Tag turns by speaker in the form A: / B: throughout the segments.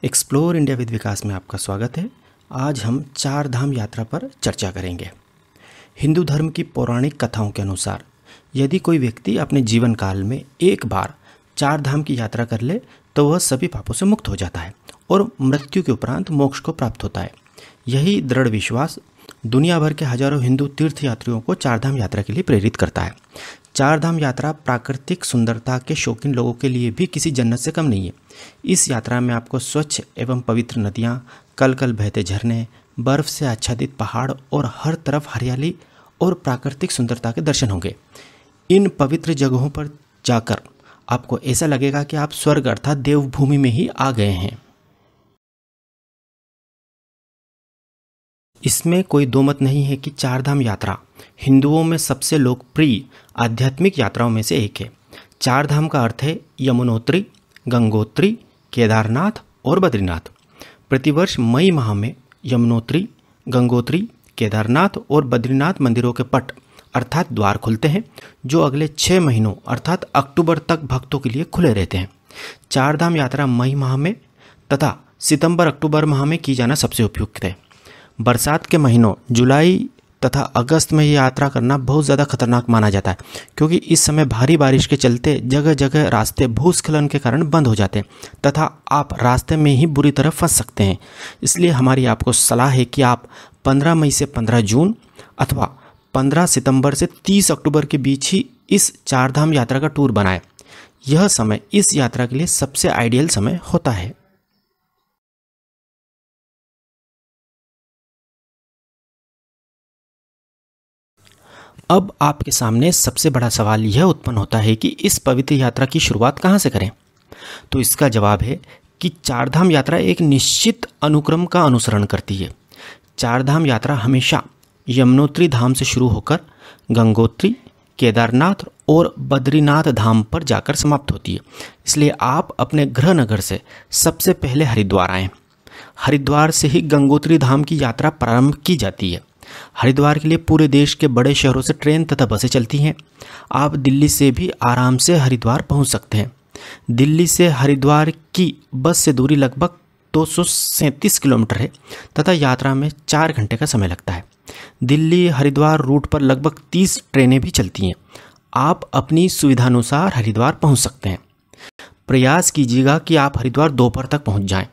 A: Explore India with विकास में आपका स्वागत है। आज हम चार धाम यात्रा पर चर्चा करेंगे। हिंदू धर्म की पौराणिक कथाओं के अनुसार यदि कोई व्यक्ति अपने जीवन काल में एक बार चार धाम की यात्रा कर ले तो वह सभी पापों से मुक्त हो जाता है और मृत्यु के उपरांत मोक्ष को प्राप्त होता है। यही दृढ़ विश्वास दुनिया भर के हजारों हिंदू तीर्थयात्रियों को चार धाम यात्रा के लिए प्रेरित करता है। चार धाम यात्रा प्राकृतिक सुंदरता के शौकीन लोगों के लिए भी किसी जन्नत से कम नहीं है। इस यात्रा में आपको स्वच्छ एवं पवित्र नदियाँ, कल कल बहते झरने, बर्फ से आच्छादित पहाड़ और हर तरफ हरियाली और प्राकृतिक सुंदरता के दर्शन होंगे। इन पवित्र जगहों पर जाकर आपको ऐसा लगेगा कि आप स्वर्ग अर्थात देवभूमि में ही आ गए हैं। इसमें कोई दो मत नहीं है कि चार धाम यात्रा हिंदुओं में सबसे लोकप्रिय आध्यात्मिक यात्राओं में से एक है। चार धाम का अर्थ है यमुनोत्री, गंगोत्री, केदारनाथ और बद्रीनाथ। प्रतिवर्ष मई माह में यमुनोत्री, गंगोत्री, केदारनाथ और बद्रीनाथ मंदिरों के पट अर्थात द्वार खुलते हैं, जो अगले 6 महीनों अर्थात अक्टूबर तक भक्तों के लिए खुले रहते हैं। चार धाम यात्रा मई माह में तथा सितंबर अक्टूबर माह में की जाना सबसे उपयुक्त है। बरसात के महीनों जुलाई तथा अगस्त में यात्रा करना बहुत ज़्यादा खतरनाक माना जाता है, क्योंकि इस समय भारी बारिश के चलते जगह जगह रास्ते भूस्खलन के कारण बंद हो जाते हैं तथा आप रास्ते में ही बुरी तरह फंस सकते हैं। इसलिए हमारी आपको सलाह है कि आप 15 मई से 15 जून अथवा 15 सितंबर से 30 अक्टूबर के बीच ही इस चार धाम यात्रा का टूर बनाएं। यह समय इस यात्रा के लिए सबसे आइडियल समय होता है। अब आपके सामने सबसे बड़ा सवाल यह उत्पन्न होता है कि इस पवित्र यात्रा की शुरुआत कहाँ से करें। तो इसका जवाब है कि चार धाम यात्रा एक निश्चित अनुक्रम का अनुसरण करती है। चार धाम यात्रा हमेशा यमुनोत्री धाम से शुरू होकर गंगोत्री, केदारनाथ और बद्रीनाथ धाम पर जाकर समाप्त होती है। इसलिए आप अपने गृह नगर से सबसे पहले हरिद्वार आएँ। हरिद्वार से ही गंगोत्री धाम की यात्रा प्रारंभ की जाती है। हरिद्वार के लिए पूरे देश के बड़े शहरों से ट्रेन तथा बसें चलती हैं। आप दिल्ली से भी आराम से हरिद्वार पहुंच सकते हैं। दिल्ली से हरिद्वार की बस से दूरी लगभग 237 किलोमीटर है तथा यात्रा में 4 घंटे का समय लगता है। दिल्ली हरिद्वार रूट पर लगभग 30 ट्रेनें भी चलती हैं। आप अपनी सुविधानुसार हरिद्वार पहुंच सकते हैं। प्रयास कीजिएगा कि आप हरिद्वार दोपहर तक पहुंच जाएं।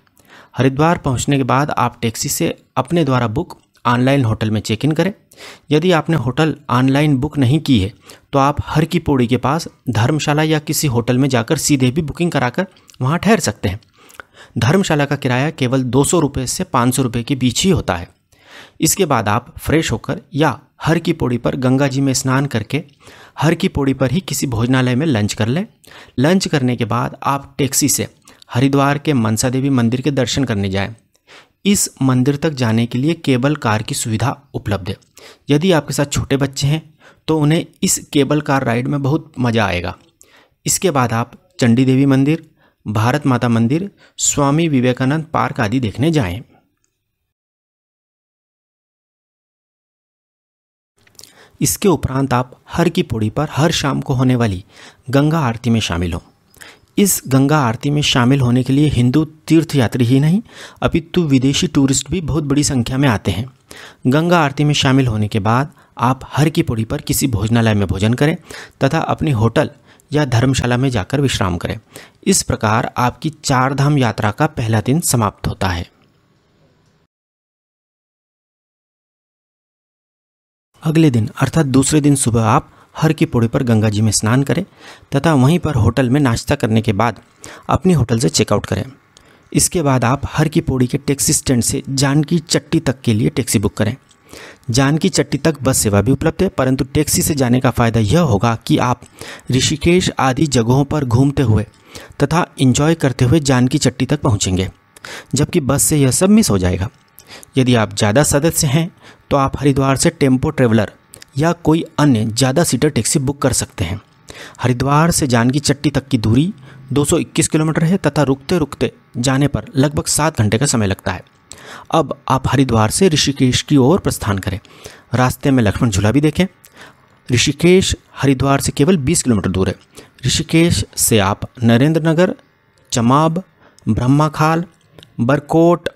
A: हरिद्वार पहुंचने के बाद आप टैक्सी से अपने द्वारा बुक ऑनलाइन होटल में चेक इन करें। यदि आपने होटल ऑनलाइन बुक नहीं की है तो आप हर की पौड़ी के पास धर्मशाला या किसी होटल में जाकर सीधे भी बुकिंग कराकर वहां ठहर सकते हैं। धर्मशाला का किराया केवल 200 रुपये से 500 रुपये के बीच ही होता है। इसके बाद आप फ्रेश होकर या हर की पौड़ी पर गंगा जी में स्नान करके हर की पौड़ी पर ही किसी भोजनालय में लंच कर लें। लंच करने के बाद आप टैक्सी से हरिद्वार के मनसा देवी मंदिर के दर्शन करने जाएं। इस मंदिर तक जाने के लिए केबल कार की सुविधा उपलब्ध है। यदि आपके साथ छोटे बच्चे हैं तो उन्हें इस केबल कार राइड में बहुत मज़ा आएगा। इसके बाद आप चंडी देवी मंदिर, भारत माता मंदिर, स्वामी विवेकानंद पार्क आदि देखने जाएं। इसके उपरांत आप हर की पौड़ी पर हर शाम को होने वाली गंगा आरती में शामिल हों। इस गंगा आरती में शामिल होने के लिए हिंदू तीर्थयात्री ही नहीं अपितु विदेशी टूरिस्ट भी बहुत बड़ी संख्या में आते हैं। गंगा आरती में शामिल होने के बाद आप हर की पौड़ी पर किसी भोजनालय में भोजन करें तथा अपनी होटल या धर्मशाला में जाकर विश्राम करें। इस प्रकार आपकी चार धाम यात्रा का पहला दिन समाप्त होता है। अगले दिन अर्थात दूसरे दिन सुबह आप हर की पौड़ी पर गंगा जी में स्नान करें तथा वहीं पर होटल में नाश्ता करने के बाद अपनी होटल से चेकआउट करें। इसके बाद आप हर की पौड़ी के टैक्सी स्टैंड से जानकी चट्टी तक के लिए टैक्सी बुक करें। जानकी चट्टी तक बस सेवा भी उपलब्ध है, परंतु टैक्सी से जाने का फ़ायदा यह होगा कि आप ऋषिकेश आदि जगहों पर घूमते हुए तथा एंजॉय करते हुए जानकी चट्टी तक पहुँचेंगे, जबकि बस से यह सब मिस हो जाएगा। यदि आप ज़्यादा सदस्य हैं तो आप हरिद्वार से टेम्पो ट्रेवलर या कोई अन्य ज़्यादा सीटर टैक्सी बुक कर सकते हैं। हरिद्वार से जानकी चट्टी तक की दूरी 221 किलोमीटर है तथा रुकते रुकते जाने पर लगभग 7 घंटे का समय लगता है। अब आप हरिद्वार से ऋषिकेश की ओर प्रस्थान करें। रास्ते में लक्ष्मण झूला भी देखें। ऋषिकेश हरिद्वार से केवल 20 किलोमीटर दूर है। ऋषिकेश से आप नरेंद्र नगर, चमाब, ब्रह्माखाल, बरकोट,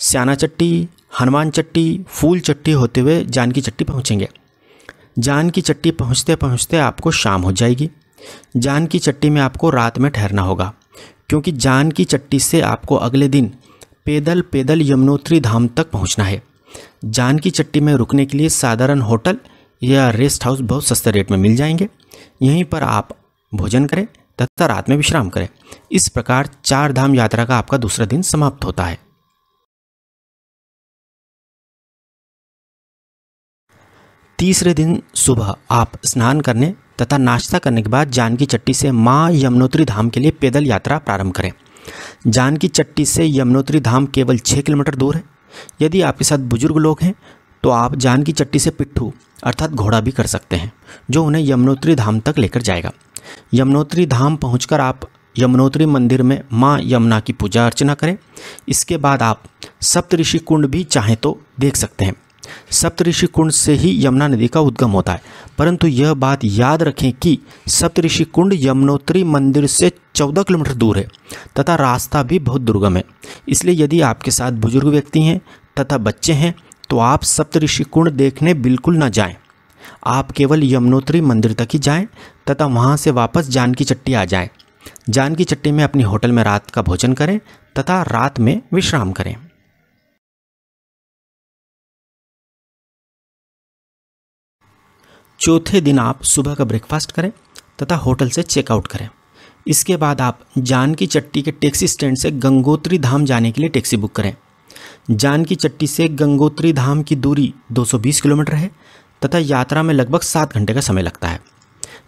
A: स्याना चट्टी, हनुमान चट्टी, फूल चट्टी होते हुए जानकी चट्टी पहुँचेंगे। जानकी चट्टी पहुँचते पहुँचते आपको शाम हो जाएगी। जानकी चट्टी में आपको रात में ठहरना होगा, क्योंकि जानकी चट्टी से आपको अगले दिन पैदल पैदल यमुनोत्री धाम तक पहुँचना है। जानकी चट्टी में रुकने के लिए साधारण होटल या रेस्ट हाउस बहुत सस्ते रेट में मिल जाएंगे। यहीं पर आप भोजन करें तथा रात में विश्राम करें। इस प्रकार 4 धाम यात्रा का आपका दूसरा दिन समाप्त होता है। तीसरे दिन सुबह आप स्नान करने तथा नाश्ता करने के बाद जानकी चट्टी से माँ यमुनोत्री धाम के लिए पैदल यात्रा प्रारंभ करें। जानकी चट्टी से यमुनोत्री धाम केवल 6 किलोमीटर दूर है। यदि आपके साथ बुजुर्ग लोग हैं तो आप जानकी चट्टी से पिट्ठू अर्थात घोड़ा भी कर सकते हैं, जो उन्हें यमुनोत्री धाम तक लेकर जाएगा। यमुनोत्री धाम पहुंचकर आप यमुनोत्री मंदिर में माँ यमुना की पूजा अर्चना करें। इसके बाद आप सप्तऋषि कुंड भी चाहें तो देख सकते हैं। सप्तऋषि कुंड से ही यमुना नदी का उद्गम होता है, परंतु यह बात याद रखें कि सप्तऋषि कुंड यमुनोत्री मंदिर से 14 किलोमीटर दूर है तथा रास्ता भी बहुत दुर्गम है। इसलिए यदि आपके साथ बुजुर्ग व्यक्ति हैं तथा बच्चे हैं तो आप सप्तऋषि कुंड देखने बिल्कुल न जाएं। आप केवल यमुनोत्री मंदिर तक ही जाएं तथा वहां से वापस जानकी चट्टी आ जाएं। जानकी चट्टी में अपनी होटल में रात का भोजन करें तथा रात में विश्राम करें। चौथे दिन आप सुबह का ब्रेकफास्ट करें तथा होटल से चेकआउट करें। इसके बाद आप जानकी चट्टी के टैक्सी स्टैंड से गंगोत्री धाम जाने के लिए टैक्सी बुक करें। जानकी चट्टी से गंगोत्री धाम की दूरी 220 किलोमीटर है तथा यात्रा में लगभग 7 घंटे का समय लगता है।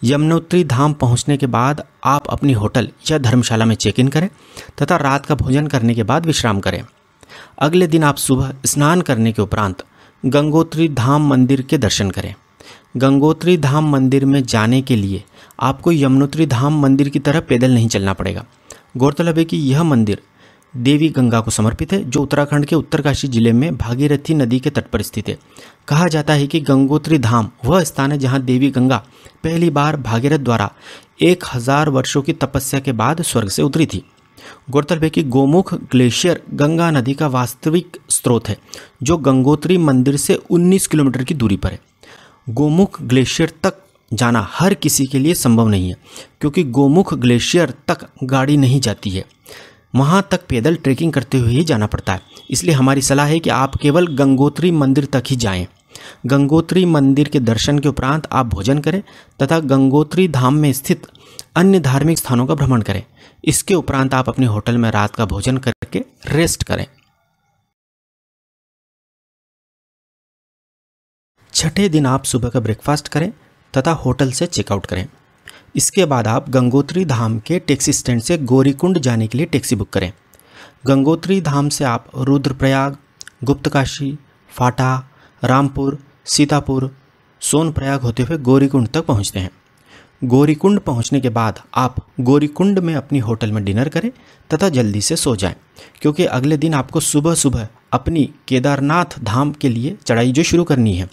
A: यमुनोत्री धाम पहुंचने के बाद आप अपनी होटल या धर्मशाला में चेक इन करें तथा रात का भोजन करने के बाद विश्राम करें। अगले दिन आप सुबह स्नान करने के उपरांत गंगोत्री धाम मंदिर के दर्शन करें। गंगोत्री धाम मंदिर में जाने के लिए आपको यमुनोत्री धाम मंदिर की तरह पैदल नहीं चलना पड़ेगा। गौरतलब है कि यह मंदिर देवी गंगा को समर्पित है, जो उत्तराखंड के उत्तरकाशी जिले में भागीरथी नदी के तट पर स्थित है। कहा जाता है कि गंगोत्री धाम वह स्थान है जहां देवी गंगा पहली बार भागीरथ द्वारा 1000 वर्षों की तपस्या के बाद स्वर्ग से उतरी थी। गौरतलब है कि गोमुख ग्लेशियर गंगा नदी का वास्तविक स्रोत है, जो गंगोत्री मंदिर से 19 किलोमीटर की दूरी पर है। गोमुख ग्लेशियर तक जाना हर किसी के लिए संभव नहीं है, क्योंकि गोमुख ग्लेशियर तक गाड़ी नहीं जाती है। वहाँ तक पैदल ट्रेकिंग करते हुए ही जाना पड़ता है। इसलिए हमारी सलाह है कि आप केवल गंगोत्री मंदिर तक ही जाएं। गंगोत्री मंदिर के दर्शन के उपरांत आप भोजन करें तथा गंगोत्री धाम में स्थित अन्य धार्मिक स्थानों का भ्रमण करें। इसके उपरांत आप अपने होटल में रात का भोजन करके रेस्ट करें। छठे दिन आप सुबह का ब्रेकफास्ट करें तथा होटल से चेकआउट करें। इसके बाद आप गंगोत्री धाम के टैक्सी स्टैंड से गौरीकुंड जाने के लिए टैक्सी बुक करें। गंगोत्री धाम से आप रुद्रप्रयाग, गुप्तकाशी, फाटा, रामपुर, सीतापुर, सोनप्रयाग होते हुए गौरीकुंड तक पहुंचते हैं। गौरीकुंड पहुंचने के बाद आप गौरीकुंड में अपनी होटल में डिनर करें तथा जल्दी से सो जाएं, क्योंकि अगले दिन आपको सुबह सुबह अपनी केदारनाथ धाम के लिए चढ़ाई जो शुरू करनी है।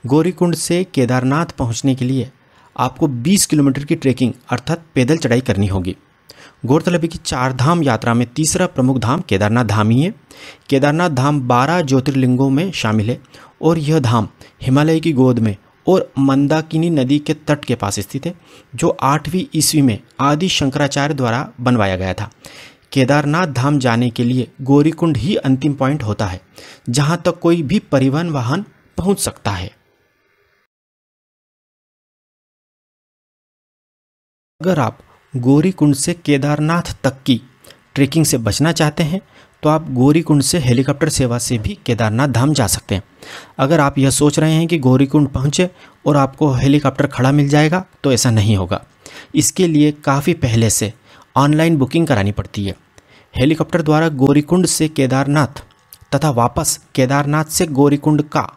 A: गौरीकुंड से केदारनाथ पहुंचने के लिए आपको 20 किलोमीटर की ट्रेकिंग अर्थात पैदल चढ़ाई करनी होगी। गौरतलब है कि 4 धाम यात्रा में तीसरा प्रमुख धाम केदारनाथ धाम ही है। केदारनाथ धाम 12 ज्योतिर्लिंगों में शामिल है और यह धाम हिमालय की गोद में और मंदाकिनी नदी के तट के पास स्थित है, जो 8वीं ईस्वी में आदि शंकराचार्य द्वारा बनवाया गया था। केदारनाथ धाम जाने के लिए गौरीकुंड ही अंतिम पॉइंट होता है, जहां तक कोई भी परिवहन वाहन पहुंच सकता है। अगर आप गौरीकुंड से केदारनाथ तक की ट्रेकिंग से बचना चाहते हैं तो आप गौरीकुंड से हेलीकॉप्टर सेवा से भी केदारनाथ धाम जा सकते हैं। अगर आप यह सोच रहे हैं कि गौरीकुंड पहुंचे और आपको हेलीकॉप्टर खड़ा मिल जाएगा, तो ऐसा नहीं होगा। इसके लिए काफ़ी पहले से ऑनलाइन बुकिंग करानी पड़ती है। हेलीकॉप्टर द्वारा गौरीकुंड से केदारनाथ तथा वापस केदारनाथ से गौरीकुंड का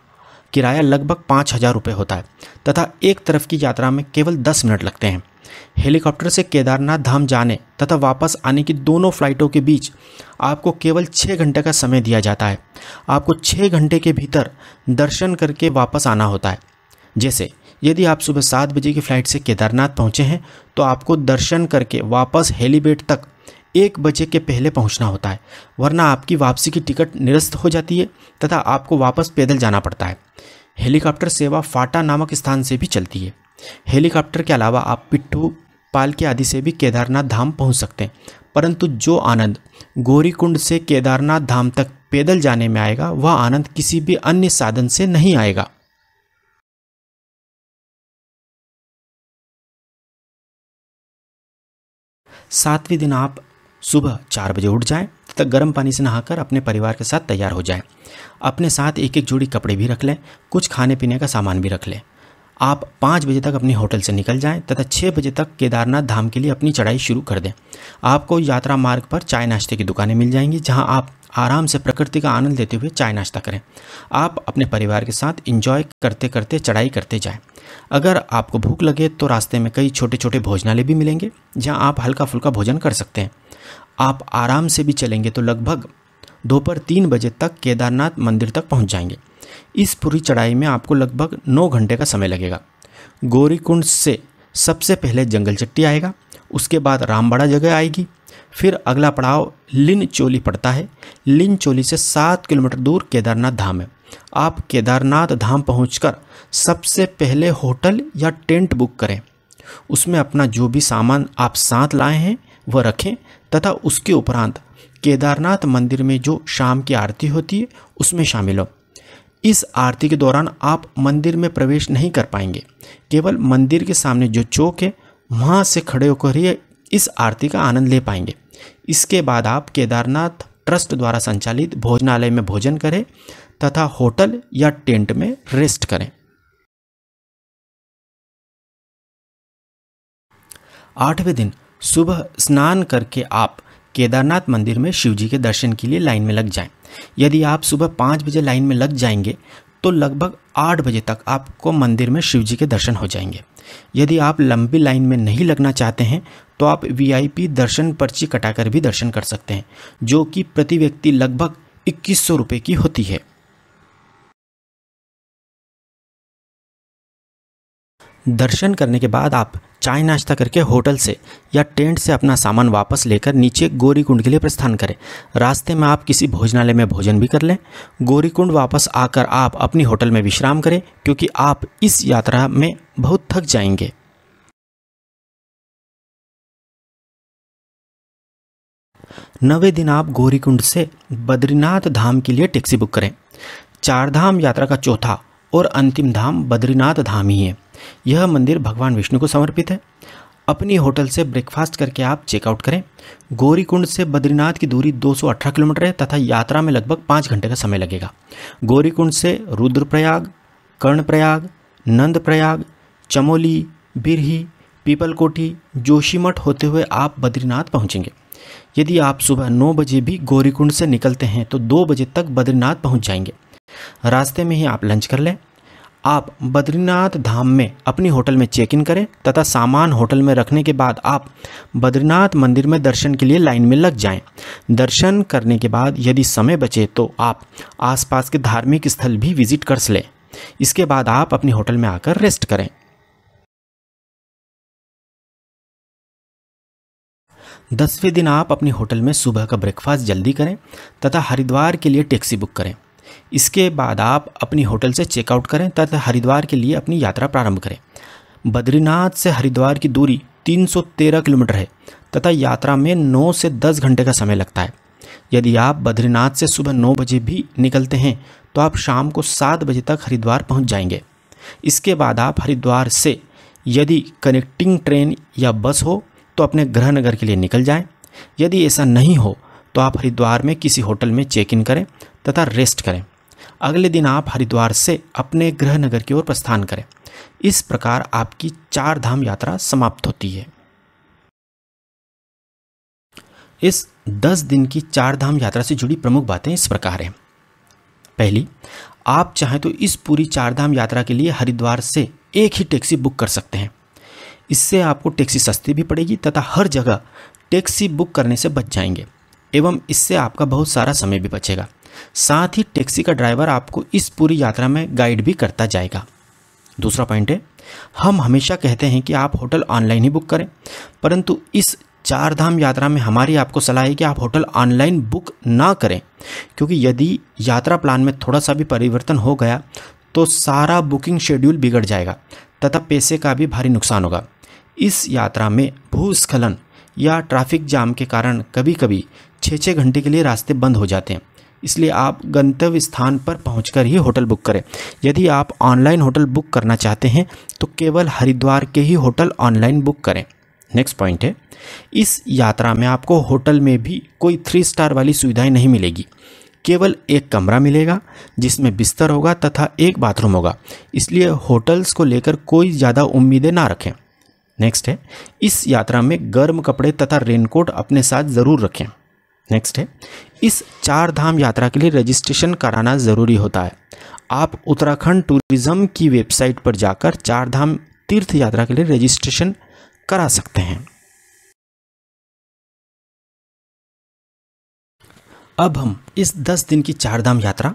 A: किराया लगभग 5000 रुपये होता है तथा एक तरफ की यात्रा में केवल 10 मिनट लगते हैं। हेलीकॉप्टर से केदारनाथ धाम जाने तथा वापस आने की दोनों फ्लाइटों के बीच आपको केवल 6 घंटे का समय दिया जाता है। आपको 6 घंटे के भीतर दर्शन करके वापस आना होता है। जैसे यदि आप सुबह 7 बजे की फ़्लाइट से केदारनाथ पहुँचे हैं तो आपको दर्शन करके वापस हेलीपैड तक 1 बजे के पहले पहुंचना होता है, वरना आपकी वापसी की टिकट निरस्त हो जाती है तथा आपको वापस पैदल जाना पड़ता है। हेलीकॉप्टर सेवा फाटा नामक स्थान से भी चलती है। हेलीकॉप्टर के अलावा आप पिट्ठू, पालकी आदि से भी केदारनाथ धाम पहुंच सकते हैं, परंतु जो आनंद गौरीकुंड से केदारनाथ धाम तक पैदल जाने में आएगा वह आनंद किसी भी अन्य साधन से नहीं आएगा। सातवें दिन आप सुबह 4 बजे उठ जाएं तथा गर्म पानी से नहाकर अपने परिवार के साथ तैयार हो जाएं। अपने साथ एक एक जोड़ी कपड़े भी रख लें, कुछ खाने पीने का सामान भी रख लें। आप 5 बजे तक अपने होटल से निकल जाएं तथा 6 बजे तक केदारनाथ धाम के लिए अपनी चढ़ाई शुरू कर दें। आपको यात्रा मार्ग पर चाय नाश्ते की दुकानें मिल जाएंगी, जहां आप आराम से प्रकृति का आनंद लेते हुए चाय नाश्ता करें। आप अपने परिवार के साथ एंजॉय करते करते चढ़ाई करते जाएं। अगर आपको भूख लगे तो रास्ते में कई छोटे छोटे भोजनालय भी मिलेंगे, जहां आप हल्का फुल्का भोजन कर सकते हैं। आप आराम से भी चलेंगे तो लगभग दोपहर 3 बजे तक केदारनाथ मंदिर तक पहुंच जाएंगे। इस पूरी चढ़ाई में आपको लगभग 9 घंटे का समय लगेगा। गौरीकुंड से सबसे पहले जंगल चट्टी आएगा, उसके बाद रामबाड़ा जगह आएगी, फिर अगला पड़ाव लिनचोली पड़ता है। लिनचोली से 7 किलोमीटर दूर केदारनाथ धाम है। आप केदारनाथ धाम पहुंचकर सबसे पहले होटल या टेंट बुक करें। उसमें अपना जो भी सामान आप साथ लाए हैं वह रखें तथा उसके उपरांत केदारनाथ मंदिर में जो शाम की आरती होती है उसमें शामिल हो। इस आरती के दौरान आप मंदिर में प्रवेश नहीं कर पाएंगे, केवल मंदिर के सामने जो चौक है वहाँ से खड़े होकर ही इस आरती का आनंद ले पाएंगे। इसके बाद आप केदारनाथ ट्रस्ट द्वारा संचालित भोजनालय में भोजन करें तथा होटल या टेंट में रेस्ट करें। 8वें दिन सुबह स्नान करके आप केदारनाथ मंदिर में शिवजी के दर्शन के लिए लाइन में लग जाएं। यदि आप सुबह 5 बजे लाइन में लग जाएंगे तो लगभग 8 बजे तक आपको मंदिर में शिवजी के दर्शन हो जाएंगे। यदि आप लंबी लाइन में नहीं लगना चाहते हैं तो आप VIP दर्शन पर्ची कटाकर भी दर्शन कर सकते हैं, जो कि प्रति व्यक्ति लगभग 2100 रुपये की होती है। दर्शन करने के बाद आप चाय नाश्ता करके होटल से या टेंट से अपना सामान वापस लेकर नीचे गौरीकुंड के लिए प्रस्थान करें। रास्ते में आप किसी भोजनालय में भोजन भी कर लें। गौरीकुंड वापस आकर आप अपनी होटल में विश्राम करें, क्योंकि आप इस यात्रा में बहुत थक जाएंगे। नवें दिन आप गौरीकुंड से बद्रीनाथ धाम के लिए टैक्सी बुक करें। 4 धाम यात्रा का चौथा और अंतिम धाम बद्रीनाथ धाम ही है। यह मंदिर भगवान विष्णु को समर्पित है। अपनी होटल से ब्रेकफास्ट करके आप चेकआउट करें। गौरीकुंड से बद्रीनाथ की दूरी 218 किलोमीटर है तथा यात्रा में लगभग 5 घंटे का समय लगेगा। गौरीकुंड से रुद्रप्रयाग, कर्णप्रयाग, नंदप्रयाग, चमोली, बिरही, पीपलकोटी, जोशीमठ होते हुए आप बद्रीनाथ पहुंचेंगे। यदि आप सुबह 9 बजे भी गौरीकुंड से निकलते हैं तो 2 बजे तक बद्रीनाथ पहुंच जाएंगे। रास्ते में ही आप लंच कर लें। आप बद्रीनाथ धाम में अपनी होटल में चेक इन करें तथा सामान होटल में रखने के बाद आप बद्रीनाथ मंदिर में दर्शन के लिए लाइन में लग जाएं। दर्शन करने के बाद यदि समय बचे तो आप आसपास के धार्मिक स्थल भी विजिट कर लें। इसके बाद आप अपनी होटल में आकर रेस्ट करें। 10वें दिन आप अपनी होटल में सुबह का ब्रेकफास्ट जल्दी करें तथा हरिद्वार के लिए टैक्सी बुक करें। इसके बाद आप अपनी होटल से चेकआउट करें तथा हरिद्वार के लिए अपनी यात्रा प्रारंभ करें। बद्रीनाथ से हरिद्वार की दूरी 313 किलोमीटर है तथा यात्रा में 9 से 10 घंटे का समय लगता है। यदि आप बद्रीनाथ से सुबह 9 बजे भी निकलते हैं तो आप शाम को 7 बजे तक हरिद्वार पहुंच जाएंगे। इसके बाद आप हरिद्वार से यदि कनेक्टिंग ट्रेन या बस हो तो अपने गृह नगर के लिए निकल जाएं। यदि ऐसा नहीं हो तो आप हरिद्वार में किसी होटल में चेक इन करें तथा रेस्ट करें। अगले दिन आप हरिद्वार से अपने गृह नगर की ओर प्रस्थान करें। इस प्रकार आपकी 4 धाम यात्रा समाप्त होती है। इस 10 दिन की 4 धाम यात्रा से जुड़ी प्रमुख बातें इस प्रकार हैं। पहली, आप चाहें तो इस पूरी 4 धाम यात्रा के लिए हरिद्वार से एक ही टैक्सी बुक कर सकते हैं। इससे आपको टैक्सी सस्ती भी पड़ेगी तथा हर जगह टैक्सी बुक करने से बच जाएंगे एवं इससे आपका बहुत सारा समय भी बचेगा। साथ ही टैक्सी का ड्राइवर आपको इस पूरी यात्रा में गाइड भी करता जाएगा। दूसरा पॉइंट है, हम हमेशा कहते हैं कि आप होटल ऑनलाइन ही बुक करें, परंतु इस चार धाम यात्रा में हमारी आपको सलाह है कि आप होटल ऑनलाइन बुक ना करें, क्योंकि यदि यात्रा प्लान में थोड़ा सा भी परिवर्तन हो गया तो सारा बुकिंग शेड्यूल बिगड़ जाएगा तथा पैसे का भी भारी नुकसान होगा। इस यात्रा में भूस्खलन या ट्रैफिक जाम के कारण कभी कभी 6-6 घंटे के लिए रास्ते बंद हो जाते हैं, इसलिए आप गंतव्य स्थान पर पहुंचकर ही होटल बुक करें। यदि आप ऑनलाइन होटल बुक करना चाहते हैं तो केवल हरिद्वार के ही होटल ऑनलाइन बुक करें। नेक्स्ट पॉइंट है, इस यात्रा में आपको होटल में भी कोई 3 स्टार वाली सुविधाएं नहीं मिलेगी। केवल एक कमरा मिलेगा जिसमें बिस्तर होगा तथा एक बाथरूम होगा, इसलिए होटल्स को लेकर कोई ज़्यादा उम्मीदें ना रखें। नेक्स्ट है, इस यात्रा में गर्म कपड़े तथा रेनकोट अपने साथ ज़रूर रखें। नेक्स्ट है, इस चार धाम यात्रा के लिए रजिस्ट्रेशन कराना ज़रूरी होता है। आप उत्तराखंड टूरिज्म की वेबसाइट पर जाकर चार धाम तीर्थ यात्रा के लिए रजिस्ट्रेशन करा सकते हैं। अब हम इस 10 दिन की चार धाम यात्रा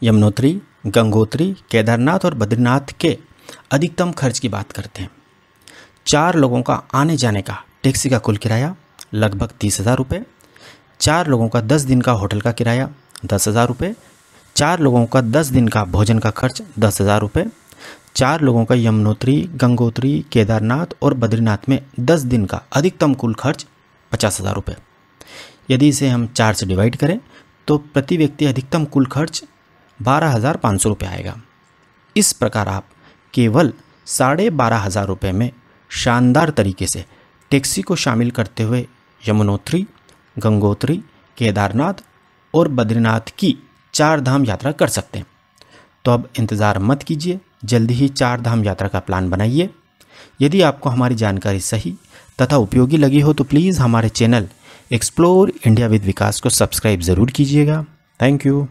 A: यमुनोत्री, गंगोत्री, केदारनाथ और बद्रीनाथ के अधिकतम खर्च की बात करते हैं। 4 लोगों का आने जाने का टैक्सी का कुल किराया लगभग 30,000 रुपये, 4 लोगों का 10 दिन का होटल का किराया 10,000 रुपये, 4 लोगों का 10 दिन का भोजन का खर्च 10,000 रुपये, 4 लोगों का यमुनोत्री, गंगोत्री, केदारनाथ और बद्रीनाथ में 10 दिन का अधिकतम कुल खर्च 50,000 रुपये। यदि इसे हम 4 से डिवाइड करें तो प्रति व्यक्ति अधिकतम कुल खर्च 12,500 रुपये आएगा। इस प्रकार आप केवल 12,500 रुपये में शानदार तरीके से टैक्सी को शामिल करते हुए यमुनोत्री, गंगोत्री, केदारनाथ और बद्रीनाथ की चार धाम यात्रा कर सकते हैं। तो अब इंतज़ार मत कीजिए, जल्दी ही चार धाम यात्रा का प्लान बनाइए। यदि आपको हमारी जानकारी सही तथा उपयोगी लगी हो तो प्लीज़ हमारे चैनल एक्सप्लोर इंडिया विद विकास को सब्सक्राइब ज़रूर कीजिएगा। Thank you.